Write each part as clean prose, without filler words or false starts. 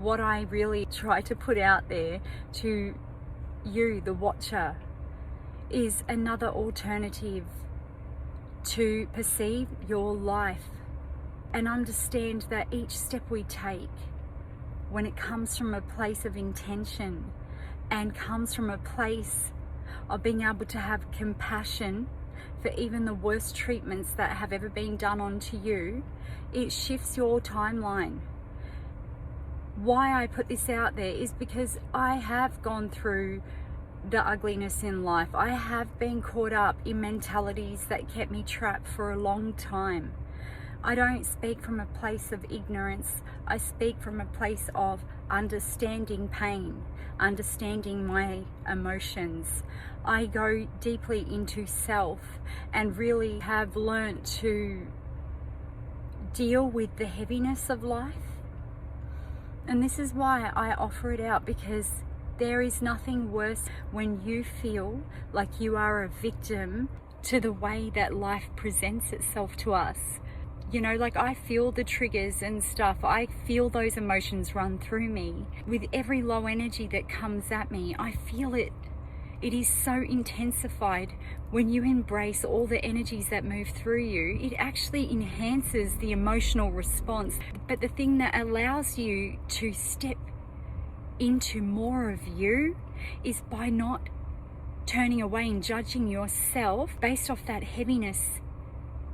what I really try to put out there to you, the watcher, is another alternative to perceive your life and understand that each step we take, when it comes from a place of intention and comes from a place of being able to have compassion for even the worst treatments that have ever been done onto you, it shifts your timeline. Why I put this out there is because I have gone through the ugliness in life. I have been caught up in mentalities that kept me trapped for a long time. I don't speak from a place of ignorance. I speak from a place of understanding pain, understanding my emotions. I go deeply into self and really have learnt to deal with the heaviness of life. And this is why I offer it out, because there is nothing worse when you feel like you are a victim to the way that life presents itself to us. You know, like I feel the triggers and stuff. I feel those emotions run through me. With every low energy that comes at me, I feel it. It is so intensified. When you embrace all the energies that move through you, it actually enhances the emotional response. But the thing that allows you to step into more of you is by not turning away and judging yourself based off that heaviness.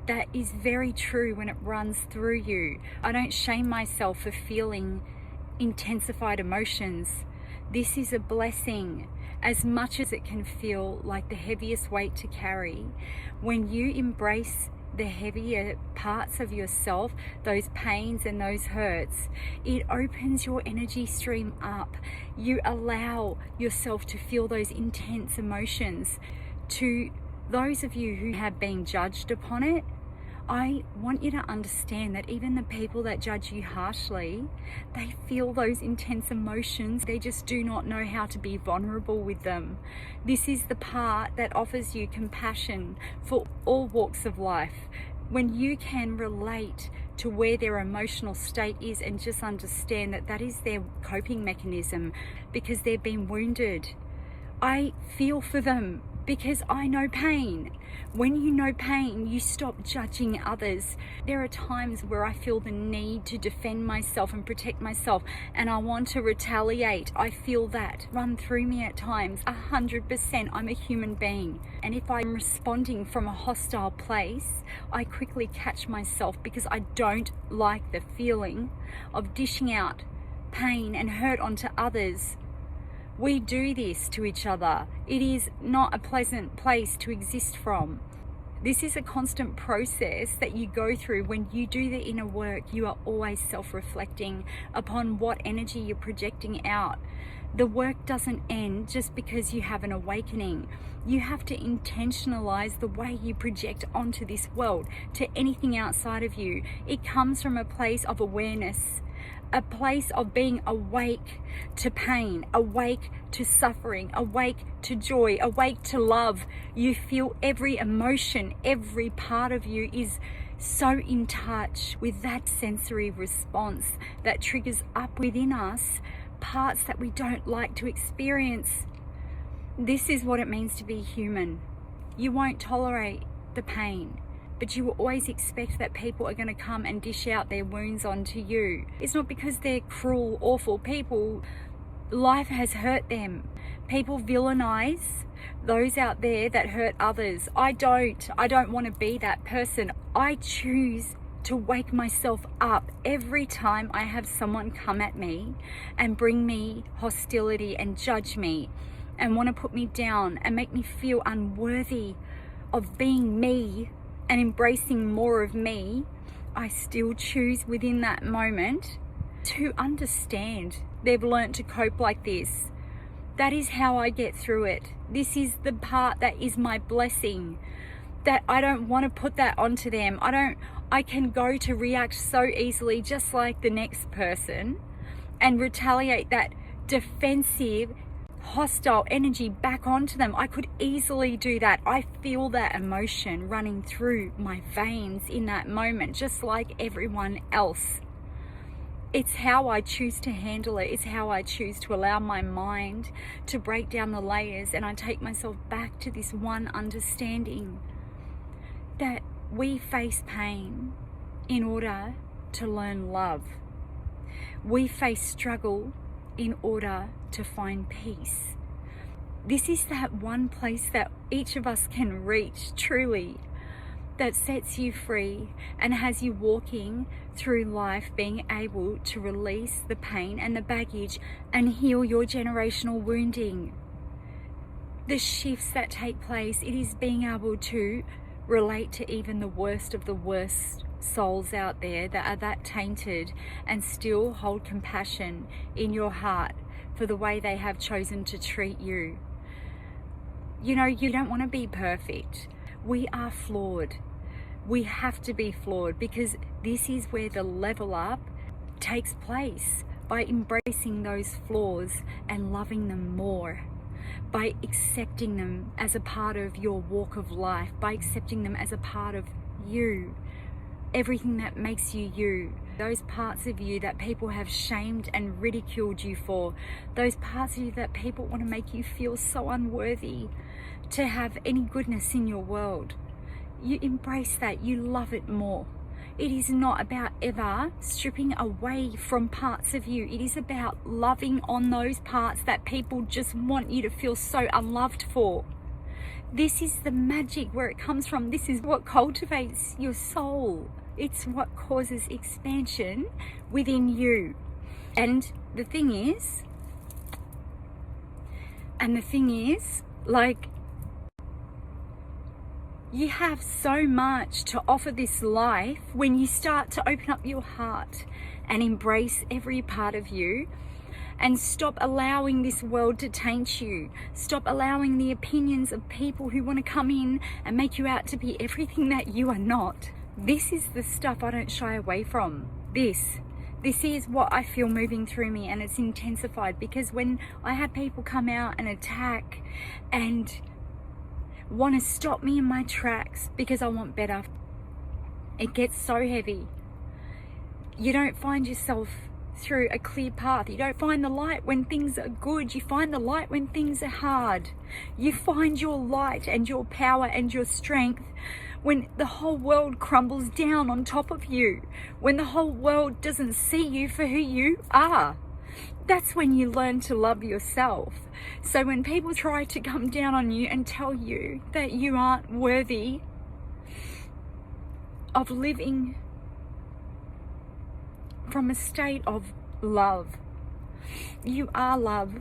That is very true when it runs through you. I don't shame myself for feeling intensified emotions. This is a blessing. As much as it can feel like the heaviest weight to carry, when you embrace the heavier parts of yourself, those pains and those hurts, it opens your energy stream up. You allow yourself to feel those intense emotions. To those of you who have been judged upon it, I want you to understand that even the people that judge you harshly, they feel those intense emotions. They just do not know how to be vulnerable with them. This is the part that offers you compassion for all walks of life. When you can relate to where their emotional state is and just understand that that is their coping mechanism because they've been wounded. I feel for them because I know pain. When you know pain, you stop judging others. There are times where I feel the need to defend myself and protect myself, and I want to retaliate. I feel that run through me at times. 100%, I'm a human being. And if I'm responding from a hostile place, I quickly catch myself because I don't like the feeling of dishing out pain and hurt onto others. We do this to each other. It is not a pleasant place to exist from. This is a constant process that you go through. When you do the inner work, you are always self-reflecting upon what energy you're projecting out. The work doesn't end just because you have an awakening. You have to intentionalize the way you project onto this world, to anything outside of you. It comes from a place of awareness, a place of being awake to pain, awake to suffering, awake to joy, awake to love. You feel every emotion, every part of you is so in touch with that sensory response that triggers up within us parts that we don't like to experience. This is what it means to be human. You won't tolerate the pain, but you will always expect that people are going to come and dish out their wounds onto you. It's not because they're cruel, awful people. Life has hurt them. People villainize those out there that hurt others. I don't want to be that person. I choose to wake myself up every time I have someone come at me and bring me hostility and judge me and want to put me down and make me feel unworthy of being me and embracing more of me. I still choose within that moment to understand they've learnt to cope like this. That is how I get through it. This is the part that is my blessing, that I don't want to put that onto them. I can go to react so easily, just like the next person, and retaliate that defensive, hostile energy back onto them. I could easily do that. I feel that emotion running through my veins in that moment, just like everyone else. It's how I choose to handle it. It's how I choose to allow my mind to break down the layers, and I take myself back to this one understanding that we face pain in order to learn love. We face struggle in order to find peace. This is that one place that each of us can reach truly, that sets you free and has you walking through life being able to release the pain and the baggage and heal your generational wounding. The shifts that take place, it is being able to relate to even the worst of the worst souls out there that are that tainted and still hold compassion in your heart for the way they have chosen to treat you. You know, you don't want to be perfect. We are flawed. We have to be flawed, because this is where the level up takes place, by embracing those flaws and loving them more, by accepting them as a part of your walk of life, by accepting them as a part of you, everything that makes you you. Those parts of you that people have shamed and ridiculed you for, those parts of you that people want to make you feel so unworthy to have any goodness in your world. You embrace that, you love it more. It is not about ever stripping away from parts of you. It is about loving on those parts that people just want you to feel so unloved for. This is the magic where it comes from. This is what cultivates your soul. It's what causes expansion within you. And the thing is, like, you have so much to offer this life when you start to open up your heart and embrace every part of you, and stop allowing this world to taint you. Stop allowing the opinions of people who want to come in and make you out to be everything that you are not. This is the stuff I don't shy away from. This is what I feel moving through me, and it's intensified because when I have people come out and attack and want to stop me in my tracks because I want better, it gets so heavy. You don't find yourself through a clear path. You don't find the light when things are good. You find the light when things are hard. You find your light and your power and your strength when the whole world crumbles down on top of you, when the whole world doesn't see you for who you are. That's when you learn to love yourself. So when people try to come down on you and tell you that you aren't worthy of living from a state of love, you are love.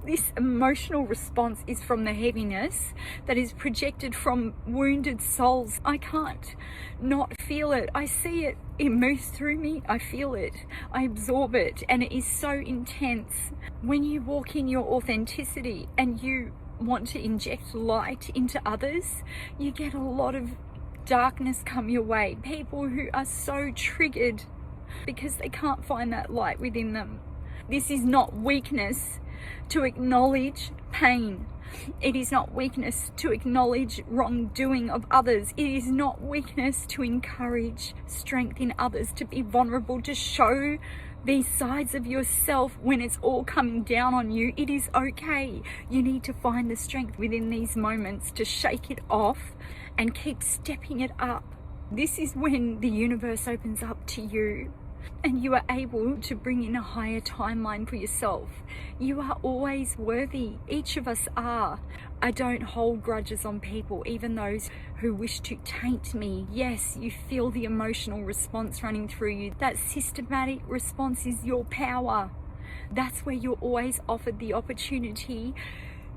This emotional response is from the heaviness that is projected from wounded souls. I can't not feel it. I see it. It moves through me. I feel it. I absorb it. And it is so intense. When you walk in your authenticity and you want to inject light into others, you get a lot of darkness come your way. People who are so triggered because they can't find that light within them. This is not weakness to acknowledge pain. It is not weakness to acknowledge wrongdoing of others. It is not weakness to encourage strength in others, to be vulnerable, to show these sides of yourself when it's all coming down on you. It is okay. You need to find the strength within these moments to shake it off and keep stepping it up. This is when the universe opens up to you and you are able to bring in a higher timeline for yourself. You are always worthy. Each of us are. I don't hold grudges on people, even those who wish to taint me. Yes, you feel the emotional response running through you. That systematic response is your power. That's where you're always offered the opportunity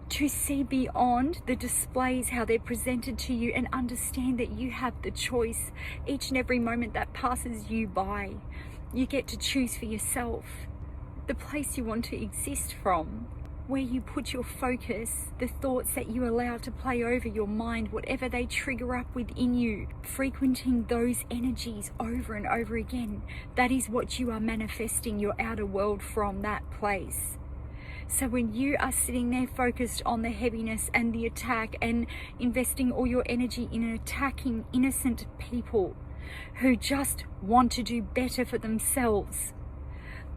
to see beyond the displays, how they're presented to you, and understand that you have the choice each and every moment that passes you by. You get to choose for yourself the place you want to exist from, where you put your focus, the thoughts that you allow to play over your mind, whatever they trigger up within you, frequenting those energies over and over again. That is what you are manifesting your outer world from, that place. So when you are sitting there focused on the heaviness and the attack and investing all your energy in attacking innocent people, who just want to do better for themselves.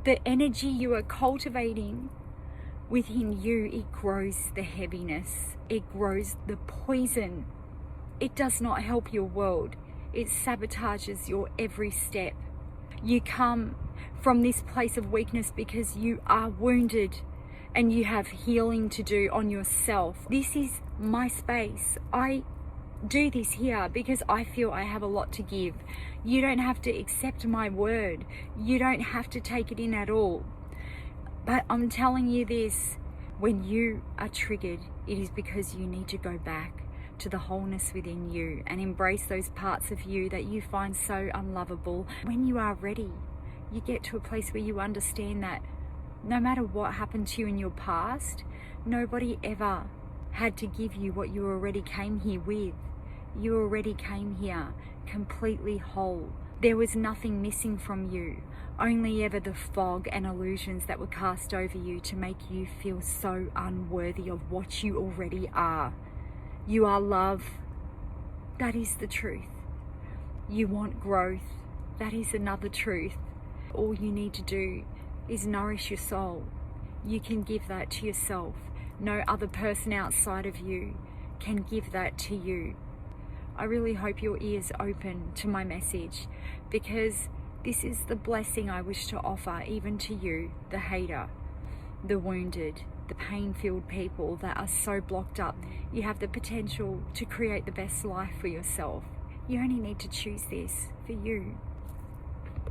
The energy you are cultivating within you, it grows the heaviness, it grows the poison. It does not help your world. It sabotages your every step. You come from this place of weakness because you are wounded and you have healing to do on yourself. This is my space. I do this here because I feel I have a lot to give. You don't have to accept my word. You don't have to take it in at all. But I'm telling you this, when you are triggered, it is because you need to go back to the wholeness within you and embrace those parts of you that you find so unlovable. When you are ready, you get to a place where you understand that no matter what happened to you in your past, nobody ever had to give you what you already came here with. You already came here completely whole. There was nothing missing from you, only ever the fog and illusions that were cast over you to make you feel so unworthy of what you already are. You are love. That is the truth. You want growth. That is another truth. All you need to do is nourish your soul. You can give that to yourself. No other person outside of you can give that to you. I really hope your ears open to my message, because this is the blessing I wish to offer even to you, the hater, the wounded, the pain-filled people that are so blocked up. You have the potential to create the best life for yourself. You only need to choose this for you.